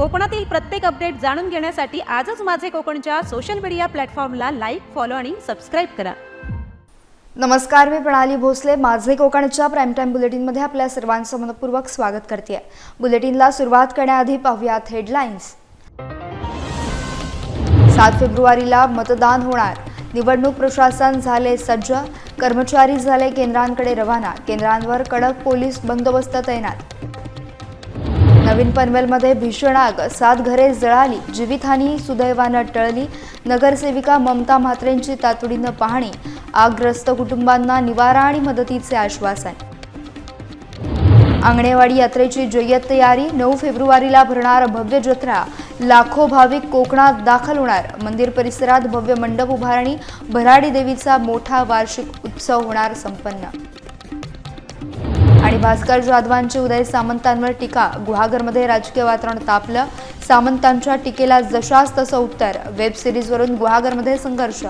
कोकणातील प्रत्येक अपडेट जाणून घेण्यासाठी आजच माझे कोकणच्या सोशल मीडिया प्लॅटफॉर्मला लाईक, फॉलो आणि सबस्क्राईब करा. नमस्कार, मी प्रणाली भोसले. माझे कोकणच्या प्राईम टाइम बुलेटिनमध्ये आपल्या सर्वांचं मनपूर्वक स्वागत करते. बुलेटिनला सुरुवात करण्याआधी पाहूयात हेडलाईन्स. 7 फेब्रुवारीला मतदान होणार. निवडणूक प्रशासन झाले सज्ज. कर्मचारी झाले केंद्रांकडे रवाना. केंद्रांवर कडक पोलीस बंदोबस्त तैनात. नवीन पनवेलमध्ये भीषण आग. 7 घरे जळाली. जीवितहानी सुदैवानं टळली. नगरसेविका ममता म्हात्रेंची तातडीनं पाहणी. आगग्रस्त कुटुंबांना निवारा आणि मदतीचे आश्वासन. आंगणेवाडी यात्रेची जय्यत तयारी. 9 फेब्रुवारीला भरणार भव्य जत्रा. लाखो भाविक कोकणात दाखल होणार. मंदिर परिसरात भव्य मंडप उभारणी. भराडी देवीचा मोठा वार्षिक उत्सव होणार संपन्न. आणि भास्कर जाधवांची उदय सामंतांवर टीका. गुहागरमध्ये राजकीय वातावरण तापलं. सामंतांच्या टीकेला जशास तसं उत्तर. वेब सिरीजवरून गुहागरमध्ये संघर्ष.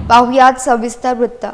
पाहुयात सविस्तर वृत्त.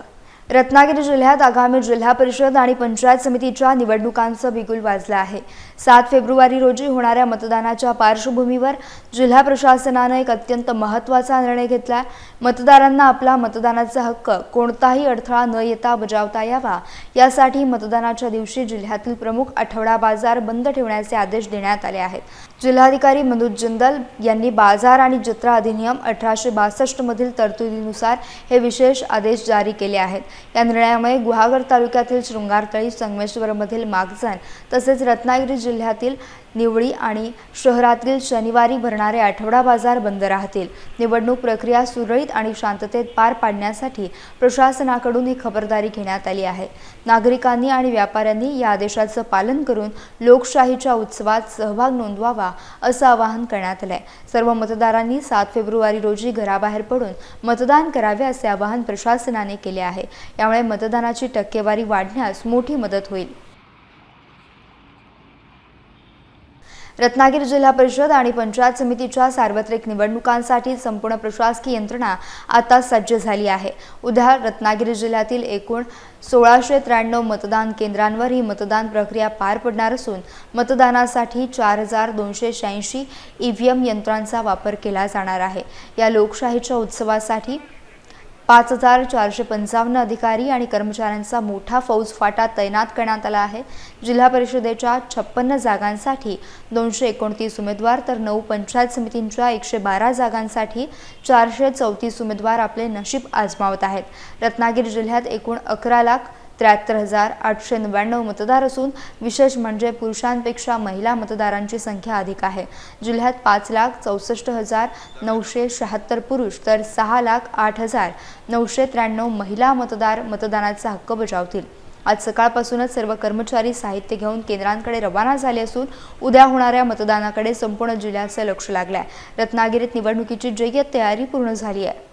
रत्नागिरी जिल्ह्यात आगामी जिल्हा परिषद आणि पंचायत समितीच्या निवडणुकांचं बिगुल वाजलं आहे. 7 फेब्रुवारी रोजी होणाऱ्या मतदानाच्या पार्श्वभूमीवर जिल्हा प्रशासनाने एक अत्यंत महत्त्वाचा निर्णय घेतला. मतदारांना आपला मतदानाचा हक्क कोणताही अडथळा न येता बजावता यावा यासाठी मतदानाच्या दिवशी जिल्ह्यातील प्रमुख आठवडा बाजार बंद ठेवण्याचे आदेश देण्यात आले आहेत. जिल्हाधिकारी मनोज जिंदल यांनी बाजार आणि जत्रा अधिनियम 1862 मधील तरतुदीनुसार हे विशेष आदेश जारी केले आहेत. या निर्णयामुळे गुहागर तालुक्यातील शृंगारतळी, संगमेश्वरमधील मागजण तसेच रत्नागिरी जिल्ह्यातील निवळी आणि शहरातील शनिवारी भरणारे आठवडा बाजार बंद राहतील. निवडणूक प्रक्रिया सुरळीत आणि शांततेत पार पाडण्यासाठी प्रशासनाकडून ही खबरदारी घेण्यात आली आहे. नागरिकांनी आणि व्यापाऱ्यांनी या आदेशाचं पालन करून लोकशाहीच्या उत्सवात सहभाग नोंदवावा असं आवाहन करण्यात आलंय. सर्व मतदारांनी 7 फेब्रुवारी रोजी घराबाहेर पडून मतदान करावे असे आवाहन प्रशासनाने केले आहे. यामुळे मतदानाची टक्केवारी वाढण्यास मोठी मदत होईल. रत्नागिरी जिल्हा परिषद आणि पंचायत समितीच्या सार्वत्रिक निवडणुकांसाठी संपूर्ण प्रशासकीय यंत्रणा आता सज्ज झाली आहे. उद्या रत्नागिरी जिल्ह्यातील एकूण 1693 मतदान केंद्रांवर ही मतदान प्रक्रिया पार पडणार असून मतदानासाठी 4286 EVM यंत्रांचा वापर केला जाणार आहे. या लोकशाहीच्या उत्सवासाठी 5455 अधिकारी आणि कर्मचाऱ्यांचा मोठा फौजफाटा तैनात करण्यात आला आहे. जिल्हा परिषदेच्या 56 जागांसाठी 229 उमेदवार तर 9 पंचायत समितींच्या 112 जागांसाठी 434 उमेदवार आपले नशीब आजमावत आहेत. रत्नागिरी जिल्ह्यात एकूण 11,73,899 मतदार असून विशेष म्हणजे पुरुषांपेक्षा महिला मतदारांची संख्या अधिक आहे. जिल्ह्यात 5,64,976 पुरुष तर 6,08,993 महिला मतदार मतदानाचा हक्क बजावतील. आज सकाळपासूनच सर्व कर्मचारी साहित्य घेऊन केंद्रांकडे रवाना झाले असून उद्या होणाऱ्या मतदानाकडे संपूर्ण जिल्ह्याचं लक्ष लागलं आहे. रत्नागिरीत निवडणुकीची जय्यत तयारी पूर्ण झाली आहे.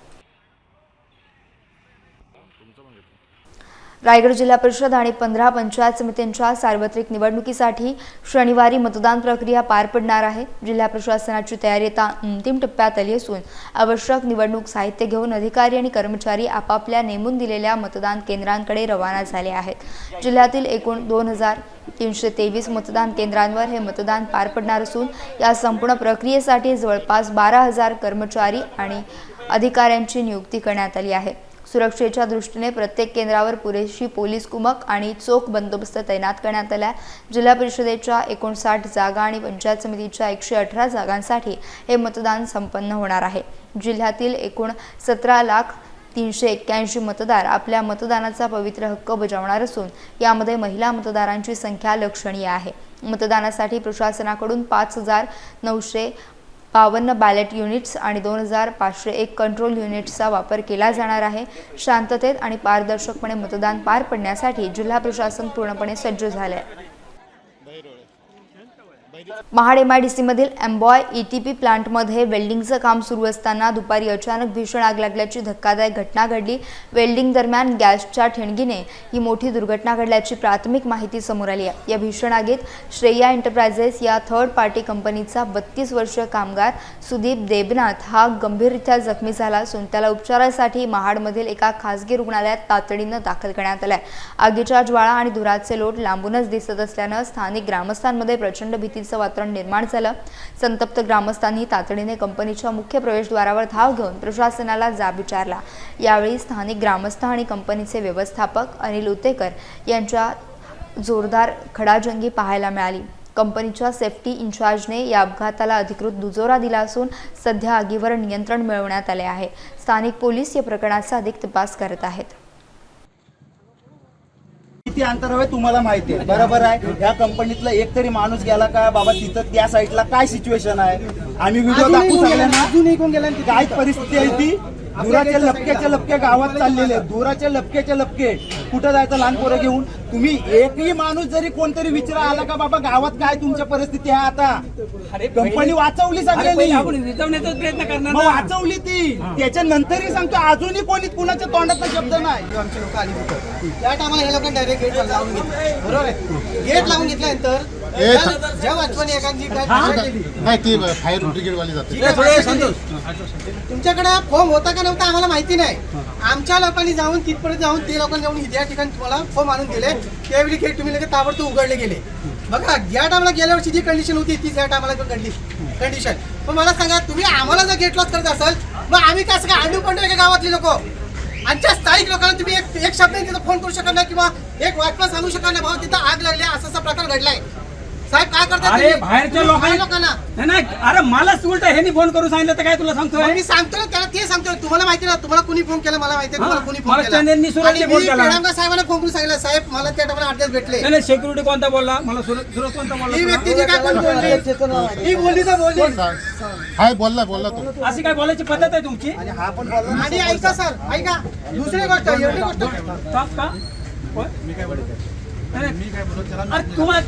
रायगड जिल्हा परिषद आणि 15 पंचायत समित्यांच्या सार्वत्रिक निवडणुकीसाठी शनिवारी मतदान प्रक्रिया पार पडणार आहे. जिल्हा प्रशासनाची तयारी आता अंतिम टप्प्यात आली असून आवश्यक निवडणूक साहित्य घेऊन अधिकारी आणि कर्मचारी आपापल्या नेमून दिलेल्या मतदान केंद्रांकडे रवाना झाले आहेत. जिल्ह्यातील एकूण 2323 मतदान केंद्रांवर हे मतदान पार पडणार असून या संपूर्ण प्रक्रियेसाठी जवळपास 12,000 कर्मचारी आणि अधिकाऱ्यांची नियुक्ती करण्यात आली आहे. सुरक्षेच्या दृष्टीने प्रत्येक केंद्रावर पुरेशी पोलीस कुमक आणि चोख बंदोबस्त तैनात करण्यात आला. जिल्हा परिषदेच्या 59 जागा आणि पंचायत समितीच्या 118 जागांसाठी हे मतदान संपन्न होणार आहे. जिल्ह्यातील एकूण 17,381 मतदार आपल्या मतदानाचा पवित्र हक्क बजावणार असून यामध्ये महिला मतदारांची संख्या लक्षणीय आहे. मतदानासाठी प्रशासनाकडून 5,952 बॅलेट युनिट्स आणि 2,501 कंट्रोल युनिट्सचा वापर केला जाणार आहे. शांततेत आणि पारदर्शकपणे मतदान पार पडण्यासाठी जिल्हा प्रशासन पूर्णपणे सज्ज झाले आहे. महाड MIDC मधील एम्बॉय ETP प्लांटमध्ये वेल्डिंगचं काम सुरू असताना दुपारी अचानक भीषण आग लागल्याची धक्कादायक घटना घडली. वेल्डिंग दरम्यान गॅसच्या ठिणगीने ही मोठी दुर्घटना घडल्याची प्राथमिक माहिती समोर आली आहे. या भीषण आगीत श्रेया एंटरप्राइजेस या थर्ड पार्टी कंपनीचा 32 वर्षीय कामगार सुदीप देबनाथ हा गंभीररित्या जखमी झाला असून त्याला उपचारासाठी महाडमधील एका खासगी रुग्णालयात तातडीनं दाखल करण्यात आले. आगीच्या ज्वाळा आणि धुराचे लोट लांबूनच दिसत असल्यानं स्थानिक ग्रामस्थांमध्ये प्रचंड भीतीचं बेचैनीचं वातावरण निर्माण झालं। संतप्त ग्रामस्थांनी तातडीने कंपनीच्या मुख्य प्रवेशद्वारावर धाव घेऊन प्रशासनाला जाब विचारला। यावेळी स्थानिक ग्रामस्थ आणि कंपनीचे व्यवस्थापक अनिल उतेकर यांच्यात जोरदार खडाजंगी पाहायला मिळाली। कंपनीच्या सेफ्टी इन्चार्जने या अपघाताला अधिकृत दुजोरा दिला असून सध्या आगीवर नियंत्रण मिळवण्यात आले आहे। स्थानिक पोलीस या प्रकरणाचा अधिक तपास करत आहेत। किती अंतर हवे तुम्हाला माहिती आहे, बरोबर आहे। या कंपनीतला एक तरी माणूस गेला का बाबा, तिथं त्या साईडला काय सिच्युएशन आहे आम्ही व्हिडिओ दाखवू सगळ्यांना। अजूनही कोण गेला, काय परिस्थिती आहे ती। दुराच्या लपके गावात चाललेले, दुराच्या लपके कुठं जायचं लहान पोरं घेऊन। तुम्ही एकही माणूस जरी कोणतरी विचारा आला का बाबा गावात काय तुमच्या परिस्थिती आहे, आता कंपनी वाचवली सगळ्यांनी, मग वाचवली ती, त्याच्यानंतरही सांगतो अजूनही कोणी कुणाच्या तोंडात शब्द नाही। आमचे लोक आली होतं त्या टायमाला हे लोकांनी डायरेक्ट गेट लावून घेतलं, बरोबर आहे। गेट लावून घेतल्यानंतर ज्या वाचवाने एखादी नाही ती फायर ब्रिगेडवाली जाते। तुमच्याकडे फॉर्म होता का नव्हता आम्हाला माहिती नाही। आमच्या लोकांनी जाऊन तिथपर्यंत जाऊन ते लोकांनी जाऊन या ठिकाणी तुम्हाला फॉर्म आणून दिले, त्यावेळी गेट तुम्ही लगेच ताबडतोब उघडले गेले। बघा ज्या टायमाला गेल्या वर्षी जी कंडिशन होती ती त्या टायमाला कंडिशन। पण मला सांगा, तुम्ही आम्हाला जर गेट लॉस करत असाल मग आम्ही कसं काय आंडू पडतो का गावातली लोक? आमच्या स्थायिक लोकांना तुम्ही एक शब्द तिथं फोन करू शकत नाही किंवा एक वाटपा सांगू शकत नाही, भाऊ तिथं आग लागली, असा प्रकार घडलाय। साहेब काय करतात? अरे बाहेरच्या लोकांना नाही, अरे मलाच उलट ह्यांनी फोन करून सांगितलं तर काय तुला सांगतोय? मी सांगतो ना त्याला, ते सांगतो तुम्हाला माहिती ना, तुम्हाला कुणी फोन केला मला माहिती आहे, तुम्हाला कुणी फोन मला केला। चंदेलनी सुरतने फोन केला। पेडगाव साहेबांना फोन करून सांगितलं, साहेब मला त्या टायमाला ऍड्रेस भेटले। नाही सिक्युरिटी कोणता बोलला मला? सुरत कोणता बोलला? ही व्यक्ती जी काय कोण बोलली ही बोलली तर बोलली, हाय बोलला तो अशी काय बोलायची पद्धत आहे तुमची? आणि ऐका सर, ऐका दुसरी गोष्ट, एवढी गोष्ट का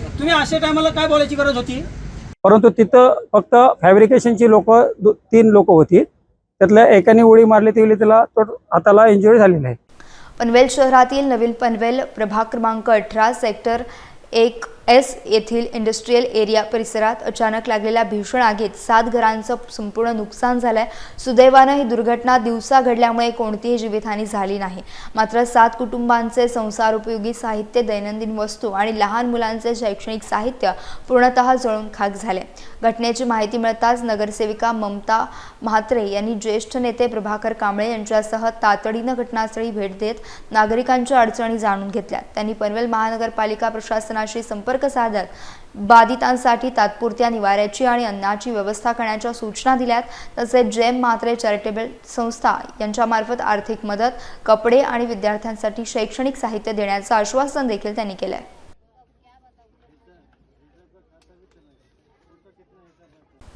तुम्ही अशा टायमाला काय बोलायची गरज होती? परंतु तिथं फक्त फॅब्रिकेशनची तीन लोक होती, त्यातल्या एकाने उडी मारली त्यावेळी त्याला हाताला इंजुरी झालेली आहे। पनवेल शहरातील नवीन पनवेल प्रभाग क्रमांक 18 सेक्टर 1S येथील इंडस्ट्रियल एरिया परिसरात अचानक लागलेल्या भीषण आगीत 7 घरांचं संपूर्ण नुकसान झालंय। सुदैवानं ही दुर्घटना दिवसा घडल्यामुळे कोणतीही जीवितहानी झाली नाही। मात्र 7 कुटुंबांचे संसारोपयोगी साहित्य, दैनंदिन वस्तू आणि लहान मुलांचे शैक्षणिक साहित्य पूर्णतः जळून खाक झाले। घटनेची माहिती मिळताच नगरसेविका ममता म्हात्रे यांनी ज्येष्ठ नेते प्रभाकर कांबळे यांच्यासह तातडीनं घटनास्थळी भेट देत नागरिकांच्या अडचणी जाणून घेतल्या। त्यांनी पनवेल महानगरपालिका प्रशासनाशी संपर्क साधत बाधितांसाठी तात्पुरत्या निवाऱ्याची आणि अन्नाची व्यवस्था करण्याच्या सूचना दिल्यात। तसेच जेम म्हात्रे चॅरिटेबल संस्था यांच्यामार्फत आर्थिक मदत, कपडे आणि विद्यार्थ्यांसाठी शैक्षणिक साहित्य देण्याचं आश्वासन देखील त्यांनी केलंय।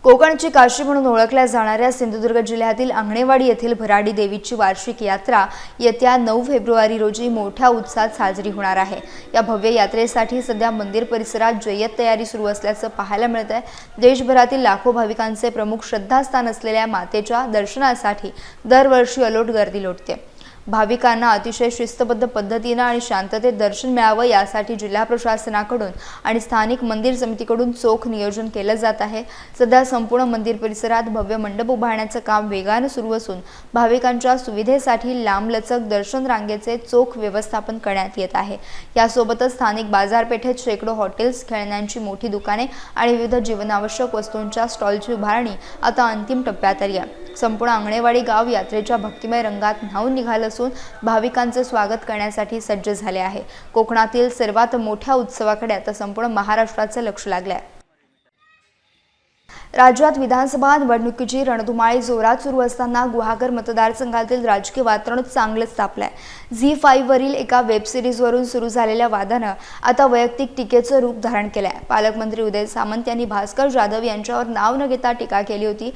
कोकणची काशी म्हणून ओळखल्या जाणाऱ्या सिंधुदुर्ग जिल्ह्यातील आंगणेवाडी येथील भराडी देवीची वार्षिक यात्रा येत्या 9 फेब्रुवारी रोजी मोठ्या उत्साहात साजरी होणार आहे। या भव्य यात्रेसाठी सध्या मंदिर परिसरात जय्यत तयारी सुरू असल्याचं पाहायला मिळत आहे। देशभरातील लाखो भाविकांचे प्रमुख श्रद्धास्थान असलेल्या मातेच्या दर्शनासाठी दरवर्षी अलोट गर्दी लोटते। भाविकांना अतिशय शिस्तबद्ध पद्धतीने आणि शांततेत दर्शन मिळावं यासाठी जिल्हा प्रशासनाकडून आणि स्थानिक मंदिर समितीकडून चोख नियोजन केलं जात आहे। सध्या संपूर्ण मंदिर परिसरात भव्य मंडप उभारण्याचं काम वेगाने सुरू असून भाविकांच्या सुविधेसाठी लांबलचक दर्शन रांगेचे चोख व्यवस्थापन करण्यात येत आहे। यासोबतच स्थानिक बाजारपेठेत शेकडो हॉटेल्स, खेळण्यांची मोठी दुकाने आणि विविध जीवनावश्यक वस्तूंच्या स्टॉलची उभारणी आता अंतिम टप्प्यात आली आहे। संपूर्ण आंगणेवाडी गाव यात्रेच्या भक्तिमय रंगात न्हाऊन निघालं असून भाविकांचे स्वागत करण्यासाठी सज्ज झाले आहे। कोकणातील सर्वात मोठ्या उत्सवाकडे आता संपूर्ण महाराष्ट्राचे लक्ष लागले आहे। राज्यात विधानसभा निवडणुकीची रणधुमाळी जोरात सुरू असताना गुहागर मतदारसंघातील राजकीय वातावरण चांगलंच तापलंय। झी5 वरील एका वेब सिरीजवरून सुरू झालेल्या वादानं आता वैयक्तिक टीकेचं रूप धारण केलंय। पालकमंत्री उदय सामंत यांनी भास्कर जाधव यांच्यावर नाव न घेता टीका केली होती।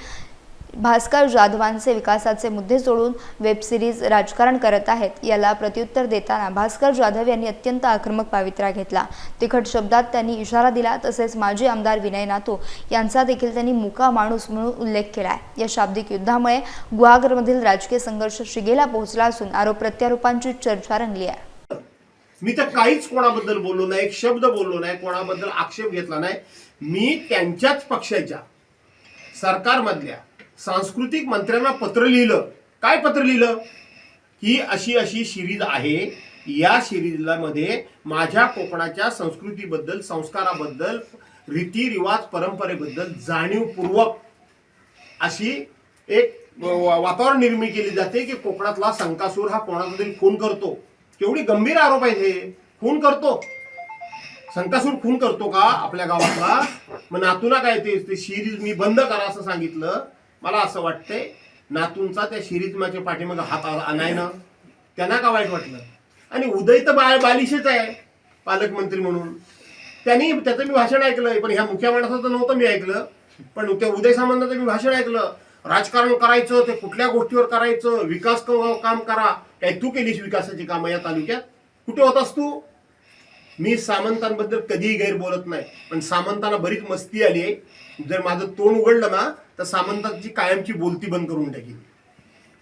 भास्कर जाधवांचे विकासाचे मुद्दे सोडून वेब सिरीज राजकारण करत आहेत याला प्रत्युत्तर देताना भास्कर जाधव यांनी अत्यंत आक्रमक पवित्रा घेतला। तिखट शब्दात त्यांनी इशारा दिला। तसेच माजी आमदार विनय नातू यांचा देखील त्यांनी मुका माणूस म्हणून उल्लेख केला आहे। या शाब्दिक युद्धामुळे गुहागरमधील राजकीय संघर्ष शिगेला पोहोचला असून आरोप प्रत्यारोपांची चर्चा रंगली आहे। मी तर काहीच कोणाबद्दल बोललो नाही, एक शब्द बोललो नाही, कोणाबद्दल आक्षेप घेतला नाही। मी त्यांच्याच पक्षाच्या सरकारमधल्या सांस्कृतिक मंत्र्यांना पत्र लिहिलं। काय पत्र लिहिलं? ही अशी अशी सिरीज आहे, या सिरीजला मध्ये माझ्या कोकणाच्या संस्कृतीबद्दल, संस्काराबद्दल, रीतिरिवाज परंपरेबद्दल जाणीवपूर्वक अशी एक वातावरण निर्मिती केली जाते की कोकणातला संकासूर हा कोणाचा तरी खून करतो. केवढी गंभीर आरोप आहे हे. खून करतो, संकासूर खून करतो का आपल्या गावातला? मग नातूला काय ते सिरीज मी बंद करा असं सांगितलं. मला असं वाटतंय नातूंचा त्या सिरीजमाच्या पाठीमागे हात आणाय ना, त्यांना का वाईट वाटलं? आणि उदय तर बालिशेच आहे पालकमंत्री म्हणून. त्यांनी त्याचं मी भाषण ऐकलं, पण ह्या मुख्य माणसाचं नव्हतं मी ऐकलं, पण त्या उदय सामंताचं मी भाषण ऐकलं. राजकारण करायचं ते कुठल्या गोष्टीवर करायचं, विकास काम करा. काय तू केलीस विकासाची कामं या तालुक्यात? कुठे होतास तू? मी सामंतांबद्दल कधीही गैर बोलत नाही, पण सामंतांना बरीच मस्ती आली आहे. जर माझं तोंड उघडलं ना तर सामंतांची कायमची बोलती बंद करून टाकेल.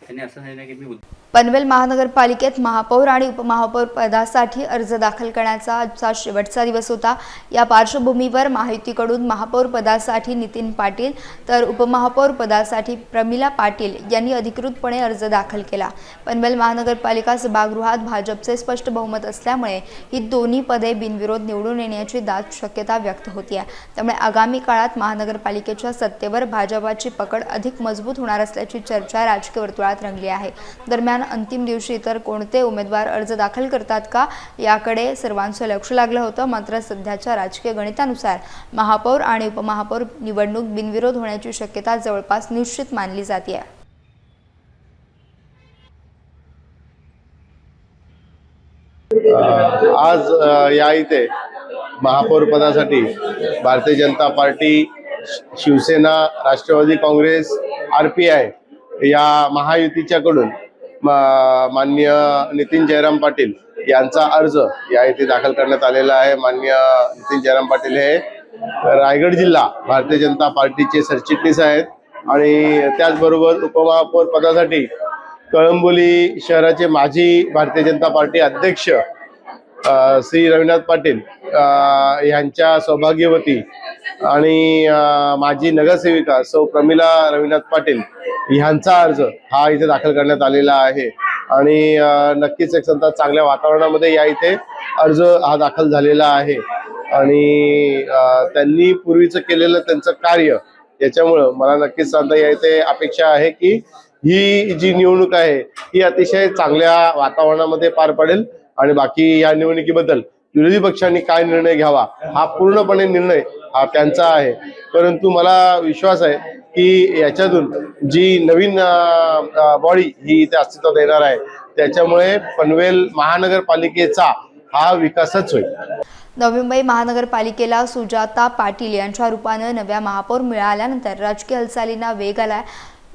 त्यांनी असं सांगितलं की मी पनवेल महानगरपालिकेत महापौर आणि उपमहापौर पदासाठी अर्ज दाखल करण्याचा आजचा शेवटचा दिवस होता. या पार्श्वभूमीवर महायुतीकडून महापौर पदासाठी नितीन पाटील तर उपमहापौर पदासाठी प्रमिला पाटील यांनी अधिकृतपणे अर्ज दाखल केला. पनवेल महानगरपालिका सभागृहात भाजपचे स्पष्ट बहुमत असल्यामुळे ही दोन्ही पदे बिनविरोध निवडून येण्याची दाट शक्यता व्यक्त होती. त्यामुळे आगामी काळात महानगरपालिकेच्या सत्तेवर भाजपाची पकड अधिक मजबूत होणार असल्याची चर्चा राजकीय वर्तुळात रंगली आहे. दरम्यान अंतिम दिवशी इतर कोणते उमेदवार अर्ज दाखल करतात का याकडे सर्वांचं लक्ष लागलं होतं. मात्र सध्याच्या राजकीय गणितानुसार महापौर आणि उपमहापौर निवडणूक बिनविरोध होण्याची शक्यता जवळपास निश्चित मानली जाते. आज या इथे महापौर पदासाठी भारतीय जनता पार्टी, शिवसेना, राष्ट्रवादी काँग्रेस, RPI या महायुतीच्याकडून माननीय नितीन जयराम पाटील यांचा अर्ज या इथे दाखल करण्यात आलेला आहे. माननीय नितीन जयराम पाटील हे रायगड जिल्हा भारतीय जनता पार्टीचे सरचिटणीस आहेत आणि त्याचबरोबर उपमहापौर पदासाठी कळंबोली शहराचे माजी भारतीय जनता पार्टी अध्यक्ष श्री रविनाथ पाटील यांच्या सौभाग्यवती आणि माजी नगरसेविका सौ प्रमिला रविनाथ पाटील ह्यांचा अर्ज हा इथे दाखल करण्यात आलेला आहे. आणि नक्कीच एक संत चांगल्या वातावरणामध्ये या इथे अर्ज हा दाखल झालेला आहे. आणि त्यांनी पूर्वीचं केलेलं त्यांचं कार्य याच्यामुळं मला नक्कीच सांगता या इथे अपेक्षा आहे की ही जी निवडणूक आहे ही अतिशय चांगल्या वातावरणामध्ये पार पडेल. आणि बाकी या निवडणुकीबद्दल विरोधी पक्षांनी काय निर्णय घ्यावा हा पूर्णपणे निर्णय हा त्यांचा आहे. परंतु मला विश्वास आहे की याच्यातून जी नवीन बॉडी ही इथे अस्तित्वात येणार आहे त्याच्यामुळे पनवेल महानगरपालिकेचा हा विकासच होईल. नवी मुंबई महानगरपालिकेला सुजाता पाटील यांच्या रूपानं नव्या महापौर मिळाल्यानंतर राजकीय हालचालींना वेग आला.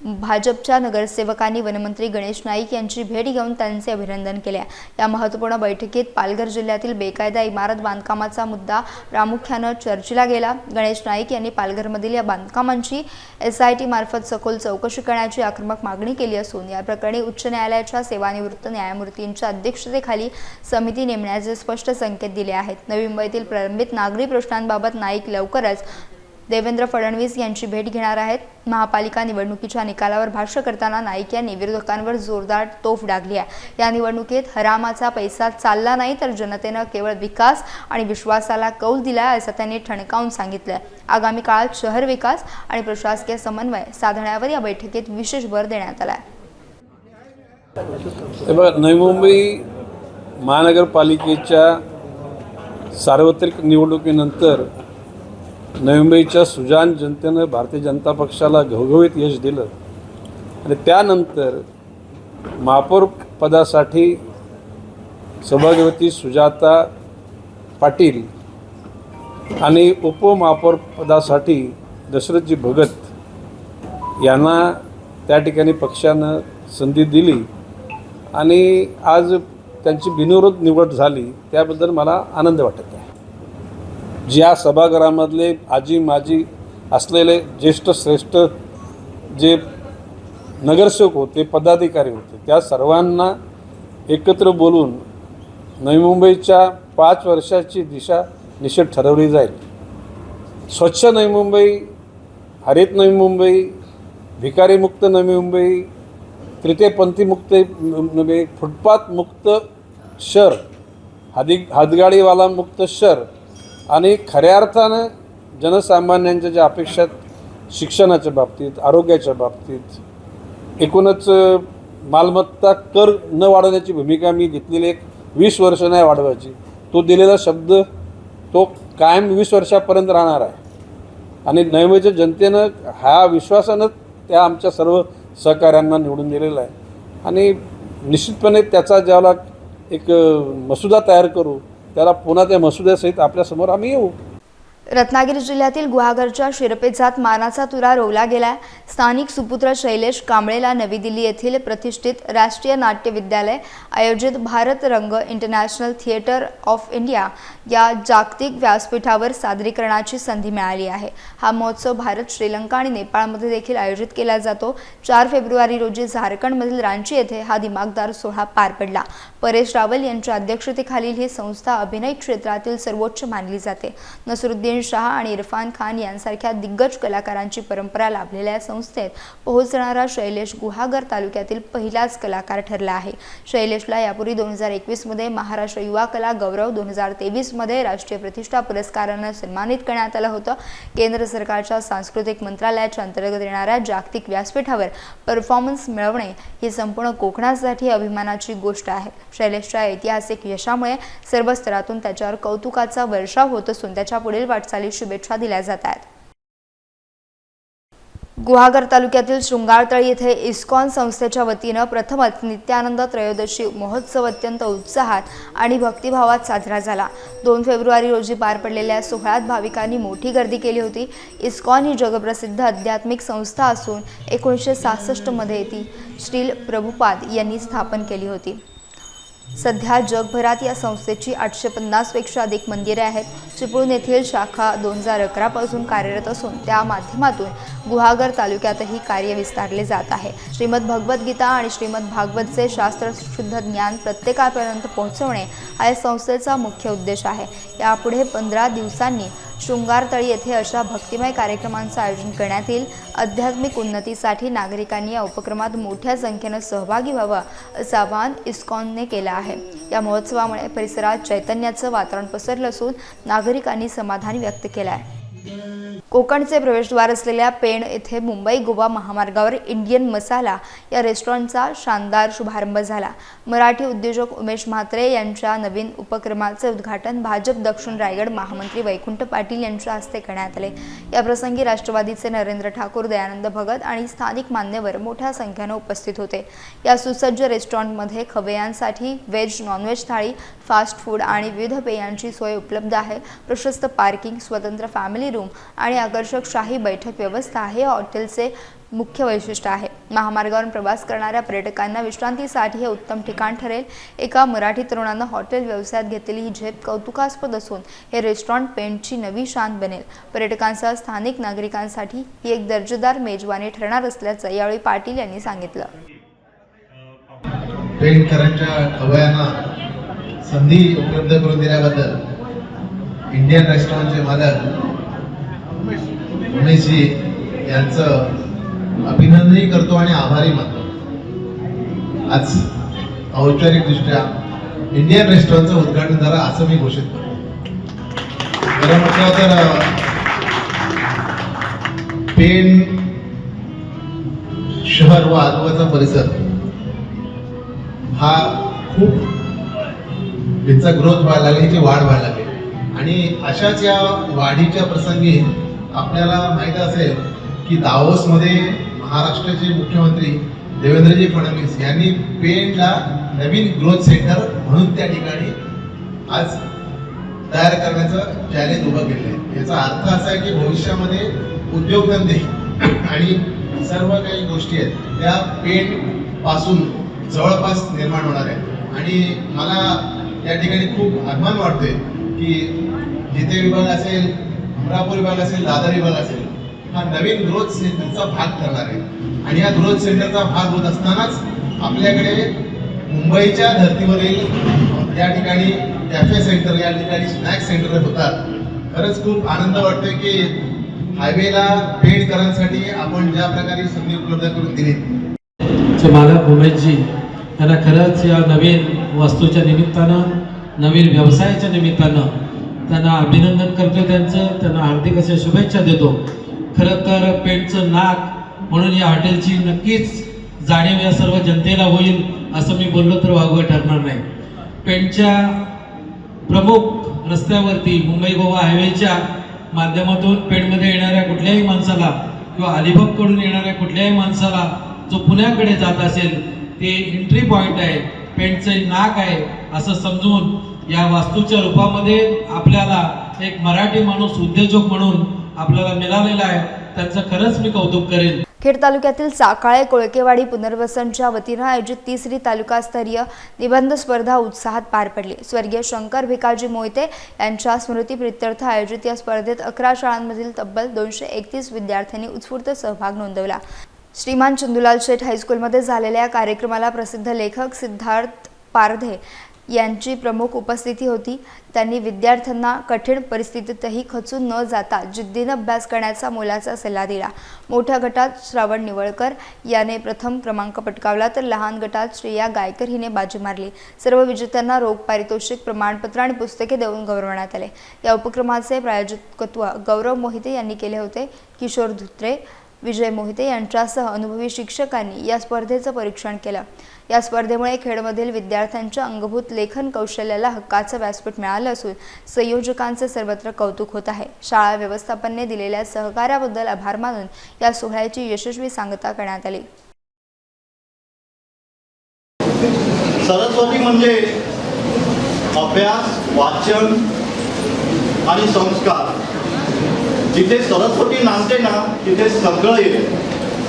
भाजपच्या नगरसेवकांनी वनमंत्री गणेश नाईक यांची भेट घेऊन त्यांचे अभिनंदन केले. या महत्त्वपूर्ण बैठकीत पालघर जिल्ह्यातील बेकायदा इमारत बांधकामाचा मुद्दा प्रामुख्यानं चर्चेला गेला. गणेश नाईक यांनी पालघरमधील या बांधकामांची SIT मार्फत सखोल चौकशी करण्याची आक्रमक मागणी केली असून या प्रकरणी उच्च न्यायालयाच्या सेवानिवृत्त न्यायमूर्तींच्या अध्यक्षतेखाली समिती नेमण्याचे स्पष्ट संकेत दिले आहेत. नवी मुंबईतील प्रलंबित नागरी प्रश्नांबाबत नाईक लवकरच देवेंद्र फडणवीस यांची भेट घेणार आहेत. महापालिका निवडणुकीच्या निकालावर भाष्य करताना नाईक यांनी विरोधकांवर जोरदार तोफ डागली आहे. या निवडणुकीत हरामाचा पैसा चालला नाही तर जनतेनं केवळ विकास आणि विश्वासाला कौल दिला असं त्यांनी ठणकावून सांगितलं. आगामी काळात शहर विकास आणि प्रशासकीय समन्वय साधण्यावर या बैठकीत विशेष भर देण्यात आला. नवी मुंबई महानगरपालिकेच्या सार्वत्रिक निवडणुकीनंतर नवी मुंबईच्या सुजाण जनतेनं भारतीय जनता पक्षाला घवघवीत यश दिलं आणि त्यानंतर महापौर पदासाठी सौभाग्यवती सुजाता पाटील आणि उपमहापौर पदासाठी दशरथजी भगत यांना त्या ठिकाणी पक्षानं संधी दिली आणि आज त्यांची बिनविरोध निवड झाली. त्याबद्दल मला आनंद वाटत आहे. ज्या सभागृहामधले आजी माजी असलेले ज्येष्ठ श्रेष्ठ जे नगरसेवक होते, पदाधिकारी होते, त्या सर्वांना एकत्र बोलून नवी मुंबईच्या 5 वर्षाची दिशा निश्चित ठरवली जाईल. स्वच्छ नवी मुंबई, हरित नवी मुंबई, भिकारीमुक्त नवी मुंबई, तृतीयपंथीमुक्त नवी, फुटपाथमुक्त शहर, हातगाडीवाला मुक्त शहर आणि खऱ्या अर्थानं जनसामान्यांच्या ज्या अपेक्षा आहेत शिक्षणाच्या बाबतीत, आरोग्याच्या बाबतीत, एकूणच मालमत्ता कर न वाढवण्याची भूमिका मी घेतलेली, एक 20 वर्ष नाही वाढवायची, तो दिलेला शब्द तो कायम 20 वर्षापर्यंत राहणार आहे. आणि नवी मुंबईच्या जनतेनं ह्या विश्वासानं त्या आमच्या सर्व सहकाऱ्यांना निवडून दिलेला आहे. आणि निश्चितपणे त्याचा ज्याला एक मसुदा तयार करू, त्याला पुन्हा त्या मसुद्यासहित आपल्यासमोर आम्ही येऊ. रत्नागिरी जिल्ह्यातील गुहागरच्या शिरपेचात मानाचा तुरा रोवला गेला. स्थानिक सुपुत्र शैलेश कांबळेला नवी दिल्ली येथील प्रतिष्ठित राष्ट्रीय नाट्य विद्यालय आयोजित भारत रंग इंटरनॅशनल थिएटर ऑफ इंडिया या जागतिक व्यासपीठावर सादरीकरणाची संधी मिळाली आहे. हा महोत्सव भारत, श्रीलंका आणि नेपाळमध्ये देखील आयोजित केला जातो. 4 फेब्रुवारी रोजी झारखंडमधील रांची येथे हा दिमागदार सोहळा पार पडला. परेश रावल यांच्या अध्यक्षतेखालील ही संस्था अभिनय क्षेत्रातील सर्वोच्च मानली जाते. नसरुद्दीन शाह आणि इरफान खान यांसारख्या दिग्गज कलाकारांची परंपरा लाभलेल्या संस्थेत पोहोचणारा शैलेश गुहागर तालुक्यातील पहिलाच कलाकार ठरला आहे. शैलेशला यापूर्वी 2021 मध्ये महाराष्ट्र युवा कला गौरव, 2023 मध्ये राष्ट्रीय प्रतिष्ठा पुरस्कारानं सन्मानित करण्यात आलं होतं. केंद्र सरकारच्या सांस्कृतिक मंत्रालयाच्या अंतर्गत येणाऱ्या जागतिक व्यासपीठावर परफॉर्मन्स मिळवणे ही संपूर्ण कोकणासाठी अभिमानाची गोष्ट आहे. शैलेशच्या ऐतिहासिक यशामुळे सर्व स्तरातून त्याच्यावर कौतुकाचा वर्षाव होत असून त्याच्या पुढील वाटचालीस शुभेच्छा दिल्या जात आहेत. गुहागर तालुक्यातील शृंगारतळी येथे इस्कॉन संस्थेच्या वतीनं प्रथमच नित्यानंद त्रयोदशी महोत्सव अत्यंत उत्साहात आणि भक्तिभावात साजरा झाला. 2 फेब्रुवारी रोजी पार पडलेल्या सोहळ्यात भाविकांनी मोठी गर्दी केली होती. इस्कॉन ही जगप्रसिद्ध आध्यात्मिक संस्था असून 1966 मध्ये ती श्रील प्रभुपाद यांनी स्थापन केली होती. सध्या जगभरात या संस्थेची 850 पेक्षा अधिक मंदिरे आहेत. चिपळूण येथील शाखा 2011 पासून कार्यरत असून त्या माध्यमातून गुहागर तालुक्यातही कार्य विस्तारले जात आहे. श्रीमद भगवद्गीता आणि श्रीमद भागवतचे शास्त्रशुद्ध ज्ञान प्रत्येकापर्यंत पोहोचवणे हा या संस्थेचा मुख्य उद्देश आहे. यापुढे 15 दिवसांनी शृंगारतळी येथे अशा भक्तिमय कार्यक्रमांचं आयोजन करण्यात येईल. आध्यात्मिक उन्नतीसाठी नागरिकांनी या उपक्रमात मोठ्या संख्येनं सहभागी व्हावं असं आवाहन इस्कॉनने केलं आहे. या महोत्सवामुळे परिसरात चैतन्याचं वातावरण पसरलं असून नागरिकांनी समाधान व्यक्त केलं आहे. कोकणचे प्रवेशद्वार असलेल्या पेण येथे मुंबई गोवा महामार्गावर इंडियन मसाला या रेस्टॉरंटचा शानदार शुभारंभ झाला. मराठी उद्योजक उमेश म्हात्रे यांच्या नवीन उपक्रमाचे उद्घाटन भाजप दक्षिण रायगड महामंत्री वैकुंठ पाटील यांच्या हस्ते करण्यात आले. याप्रसंगी राष्ट्रवादीचे नरेंद्र ठाकूर, दयानंद भगत आणि स्थानिक मान्यवर मोठ्या संख्येने उपस्थित होते. या सुसज्ज रेस्टॉरंटमध्ये खवय्यांसाठी व्हेज, नॉनव्हेज थाळी, फास्ट फूड आणि विविध पेयांची सोय उपलब्ध आहे. प्रशस्त पार्किंग, स्वतंत्र फॅमिली रूम आणि आकर्षक शाही बैठक व्यवस्था हे हॉटेलचे मुख्य वैशिष्ट्य आहे. महामार्गावरून प्रवास करणाऱ्या पर्यटकांना विश्रांतीसाठी हे उत्तम ठिकाण ठरेल. एका मराठी तरुणानं हॉटेल व्यवसायात घेतलेली ही झेप कौतुकास्पद असून हे रेस्टॉरंट पेणची नवी शान बनेल. पर्यटकांसह स्थानिक नागरिकांसाठी ही एक दर्जेदार मेजवानी ठरणार असल्याचं यावेळी पाटील यांनी सांगितलं. पेणकरांच्या खवय्यांना संधी उपलब्ध करून दिल्याबद्दल इंडियन रेस्टॉरंटचे मालक उमेशजी यांचं अभिनंदनही करतो आणि आभारी मानतो. आज औपचारिकदृष्ट्या इंडियन रेस्टॉरंटचं उद्घाटन झालं असं मी घोषित करतो. खरं म्हटलं तर पेण शहर व आजूबाजूचा परिसर हा खूप त्याचा ग्रोथ व्हायला लागली, त्याची वाढ व्हायला लागली. आणि अशाच या वाढीच्या प्रसंगी आपल्याला माहीत असेल की दावोसमध्ये महाराष्ट्राचे मुख्यमंत्री देवेंद्रजी फडणवीस यांनी पेणला नवीन ग्रोथ सेंटर म्हणून त्या ठिकाणी आज तयार करण्याचं चॅलेंज उभं केलं आहे. याचा अर्थ असा आहे की भविष्यामध्ये उद्योगधंदे आणि सर्व काही गोष्टी आहेत त्या पेणपासून जवळपास निर्माण होणार आहेत. आणि मला या ठिकाणी खूप अभिमान वाटतोय की जिथे विभाग असेल, अमरापूर विभाग असेल, दादर विभाग असेल, हा नवीन ग्रोथ सेंटरचा भाग ठरणार आहे. आणि या ग्रोथ सेंटरचा भाग होत असतानाच आपल्याकडे मुंबईच्या धर्तीवरील या ठिकाणी कॅफे सेंटर, या ठिकाणी स्नॅक सेंटर होतात. खरंच खूप आनंद वाटतोय की हायवेला पेणकरांसाठी आपण ज्या प्रकारे संधी उपलब्ध करून दिली. मालक उमेशजी यांना खरंच या नवीन वस्तूच्या निमित्तानं, नवीन व्यवसायाच्या निमित्तानं त्यांना अभिनंदन करतो, त्यांना हार्दिक अशा शुभेच्छा देतो. खरं तर पेणचं नाक म्हणून या हॉटेलची नक्कीच जाणीव या सर्व जनतेला होईल असं मी बोललो तर वावगं ठरणार नाही. पेणच्या प्रमुख रस्त्यावरती मुंबई गोवा हायवेच्या माध्यमातून पेणमध्ये येणाऱ्या कुठल्याही माणसाला किंवा अलिबागकडून येणाऱ्या कुठल्याही माणसाला जो पुण्याकडे जात असेल ते एंट्री पॉईंट आहे, पेणचे नाक आहे असं समजून या वास्तूच्या रूपामध्ये आपल्याला एक मराठी माणूस उद्योजक म्हणून आपल्याला मिळालेला आहे. त्यांचं खरंच मी कौतुक करेन. खेड तालुक्यातील साकाळे कोळकेवाडी पुनर्वसनच्या वतीनं आयोजित तिसरी तालुकास्तरीय निबंध स्पर्धा उत्साहात पार पडली. स्वर्गीय शंकर भिकाजी मोहिते यांच्या स्मृतीप्रित्यर्थ आयोजित या स्पर्धेत 11 शाळांमधील तब्बल 231 विद्यार्थ्यांनी उत्स्फूर्त सहभाग नोंदवला. श्रीमान चंदूलाल शेठ हायस्कूलमध्ये झालेल्या या कार्यक्रमाला प्रसिद्ध लेखक सिद्धार्थ पारधे यांची प्रमुख उपस्थिती होती. त्यांनी विद्यार्थ्यांना कठीण परिस्थितीतही खचून न जाता जिद्दीने अभ्यास करण्याचा मोलाचा सल्ला दिला. मोठ्या गटात श्रावण निवळकर याने प्रथम क्रमांक पटकावला तर लहान गटात श्रेया गायकर हिने बाजी मारली. सर्व विजेत्यांना रोख पारितोषिक, प्रमाणपत्र आणि पुस्तके देऊन गौरवण्यात आले. या उपक्रमाचे प्रायोजकत्व गौरव मोहिते यांनी केले होते. किशोर धुत्रे, विजय मोहिते यांच्यासह अनुभवी शिक्षकांनी या स्पर्धेचं परीक्षण केलं. या स्पर्धेमुळे खेडमधील विद्यार्थ्यांच्या अंगभूत लेखन कौशल्याला हक्काचं व्यासपीठ मिळालं असून संयोजकांचे सर्वत्र कौतुक होत आहे. शाळा व्यवस्थापनाने दिलेल्या सहकार्याबद्दल आभार मानून या सोहळ्याची यशस्वी सांगता करण्यात आली. सरस्वती म्हणजे अभ्यास, वाचन आणि संस्कार. जिथे सरस्वती नांदते ना तिथे सगळं येते,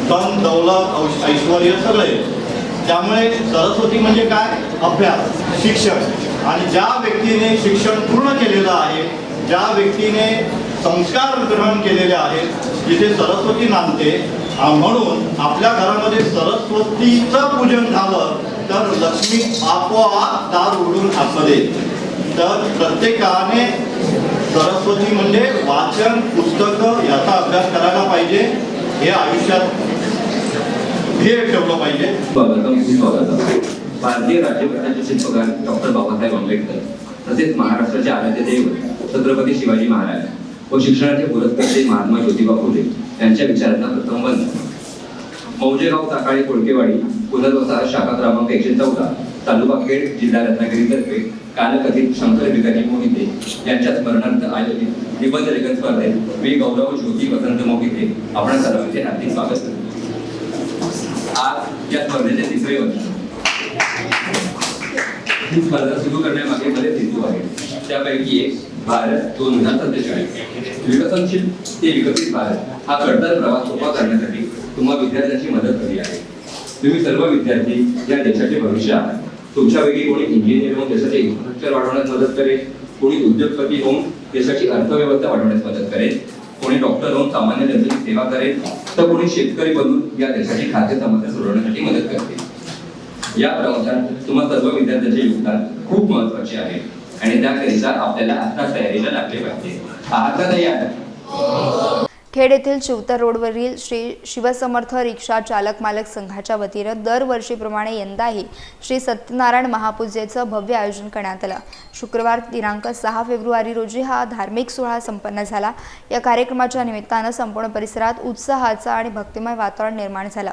धन दौलत ऐश्वर्य सगळं येते. त्यामुळे सरस्वती म्हणजे काय? अभ्यास, शिक्षण. आणि ज्या व्यक्तीने शिक्षण पूर्ण केलेलं आहे, ज्या व्यक्तीने संस्कार ग्रहण केलेले आहेत, जिथे सरस्वती नांदते. म्हणून आपल्या घरामध्ये सरस्वतीचं पूजन झालं तर लक्ष्मी आपोआप दार उघडून आतमध्ये. तर प्रत्येकाने सरस्वती म्हणजे वाचन, पुस्तकं याचा अभ्यास करायला पाहिजे. हे आयुष्यात ध्येय ठेवलं पाहिजे. भारतीय राज्यघटनेचे शिल्पकार डॉक्टर बाबासाहेब आंबेडकर तसेच महाराष्ट्राचे आराध्य दैवत छत्रपती शिवाजी महाराज व शिक्षणाचे पुरस्कर्ते महात्मा ज्योतिबा फुले यांच्या विचारांना प्रथम वंदन. मौजेगाव साकाळे कोळकेवाडी पुनर्वसन शाखा क्रमांक 114 तालुका खेड जिल्हा रत्नागिरी तर्फे कालकथित शंकर भिकाजी मोहिते यांच्या स्मरणार्थ आयोजित निबंध लेखन स्पर्धेत मी गौरव ज्योती वसंत मोहिते आपण सर्वांचे हार्दिक स्वागत करतो. आज या स्पर्धेचे तिसरे वर्ष. ही स्पर्धा सुरू करण्यामागे बरेच हेतू आहेत. त्यापैकी एक भारत 2047 विकसनशील ते विकसित भारत हा चढता प्रवास सोपा करण्यासाठी तुम्हा विद्यार्थ्यांची मदत हवी आहे. तुम्ही सर्व विद्यार्थी या देशाचे भविष्य आहात. तुमच्यापैकी कोणी इंजिनियर होऊन देशाचे इन्फ्रास्ट्रक्चर वाढवण्यास मदत करेल, कोणी उद्योगपती होऊन देशाची अर्थव्यवस्था वाढवण्यास मदत करेल, कोणी डॉक्टर होऊन सामान्य जनतेची सेवा करेल, तर कोणी शेतकरी बनून या देशाची खाद्य समस्या सोडवण्यासाठी मदत करतील. या प्रवासात तुम्हा सर्व विद्यार्थ्यांचे योगदान खूप महत्त्वाचे आहे आणि त्याकरिता आपल्याला आता तयारीला लागले पाहिजे. आहात का तयार? खेड येथील शिवतर रोडवरील श्री शिवसमर्थ रिक्षा चालक मालक संघाच्या वतीनं दरवर्षीप्रमाणे यंदाही श्री सत्यनारायण महापूजेचं भव्य आयोजन करण्यात आलं. शुक्रवार दिनांक 6 फेब्रुवारी रोजी हा धार्मिक सोहळा संपन्न झाला. या कार्यक्रमाच्या निमित्तानं संपूर्ण परिसरात उत्साहाचं आणि भक्तिमय वातावरण निर्माण झालं.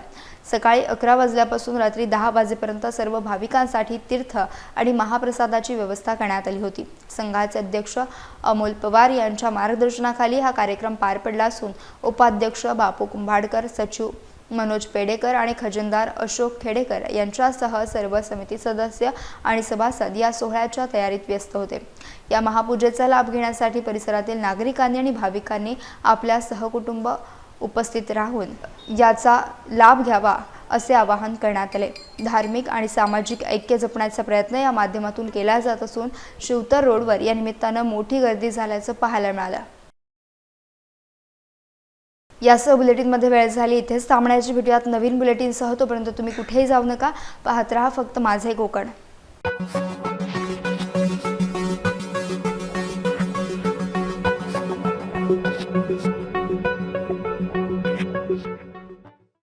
सकाळी 11 वाजल्यापासून रात्री 10 वाजेपर्यंत सर्व भाविकांसाठी तीर्थ आणि महाप्रसादाची व्यवस्था करण्यात आली होती. संघाचे अध्यक्ष अमोल पवार यांच्या मार्गदर्शनाखाली हा कार्यक्रम पार पडला असून उपाध्यक्ष बापू कुंभाडकर, सचिव मनोज पेडेकर आणि खजिनदार अशोक खेडेकर यांच्यासह सर्व समिती सदस्य आणि सभासद या सोहळ्याच्या तयारीत व्यस्त होते. या महापूजेचा लाभ घेण्यासाठी परिसरातील नागरिकांनी आणि भाविकांनी आपल्या सहकुटुंब उपस्थित राहून याचा लाभ घ्यावा असे आवाहन करण्यात आले. धार्मिक आणि सामाजिक ऐक्य जपण्याचा प्रयत्न या माध्यमातून केला जात असून शिवतर रोडवर या निमित्तानं मोठी गर्दी झाल्याचं पाहायला मिळालं. यासह बुलेटिनमध्ये वेळ झाली. इथेच थांबण्याची भेटूयात नवीन बुलेटिनसह. तोपर्यंत तुम्ही कुठेही जाऊ नका. पाहत राहा फक्त माझे कोकण.